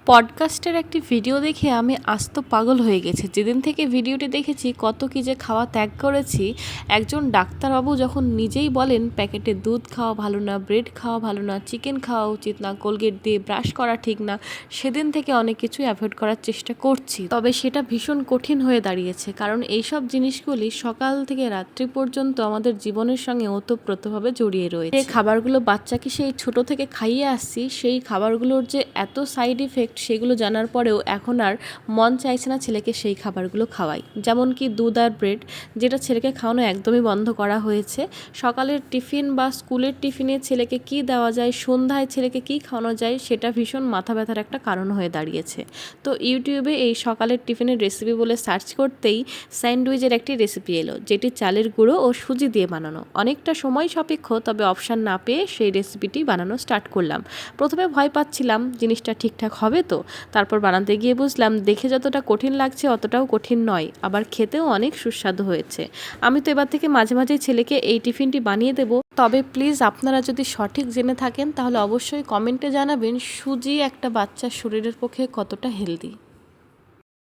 পডকাস্টের একটি ভিডিও দেখে আমি আস্ত পাগল হয়ে গেছি। যেদিন থেকে ভিডিওটি দেখেছি কত কী যে খাওয়া ত্যাগ করেছি। একজন ডাক্তারবাবু যখন নিজেই বলেন প্যাকেটের দুধ খাওয়া ভালো না, ব্রেড খাওয়া ভালো না, চিকেন খাওয়া উচিত না, কোলগেট দিয়ে ব্রাশ করা ঠিক না, সেদিন থেকে অনেক কিছুই অ্যাভয়েড করার চেষ্টা করছি। তবে সেটা ভীষণ কঠিন হয়ে দাঁড়িয়েছে, কারণ এইসব জিনিসগুলি সকাল থেকে রাত্রি পর্যন্ত আমাদের জীবনের সঙ্গে ওতপ্রোতভাবে জড়িয়ে রয়েছে। যে খাবারগুলো বাচ্চাকে সেই ছোট থেকে খাইয়ে আসছি, সেই খাবারগুলোর যে এত সাইড ইফেক্ট সেগুলো জানার পরেও এখন আর মন চাইছে না ছেলেকে সেই খাবারগুলো খাওয়াই। যেমন কি দুধ আর ব্রেড, যেটা ছেলেকে খাওয়ানো একদমই বন্ধ করা হয়েছে। সকালের টিফিন বা স্কুলের টিফিনে ছেলেকে কি দেওয়া যায়, সন্ধ্যায় ছেলেকে কি খাওয়ানো যায়, সেটা ভীষণ মাথা ব্যথার একটা কারণ হয়ে দাঁড়িয়েছে। তো ইউটিউবে এই সকালের টিফিনের রেসিপি বলে সার্চ করতেই স্যান্ডউইচের একটি রেসিপি এলো, যেটি চালের গুঁড়ো ও সুজি দিয়ে বানানো। অনেকটা সময় সাপেক্ষ, তবে অপশান না পেয়ে সেই রেসিপিটি বানানো স্টার্ট করলাম। প্রথমে ভয় পাচ্ছিলাম জিনিসটা ঠিকঠাক হবে তো, তারপর বানাতে গিয়ে বুঝলাম দেখে যতটা কঠিন লাগছে অতটাও কঠিন নয়, আবার খেতেও অনেক সুস্বাদু হয়েছে। আমি তো এবার থেকে মাঝে মাঝে ছেলেকে এই টিফিনটি বানিয়ে দেবো। তবে প্লিজ আপনারা যদি সঠিক জেনে থাকেন তাহলে অবশ্যই কমেন্টে জানাবেন সুজি একটা বাচ্চার শরীরের পক্ষে কতটা হেলদি।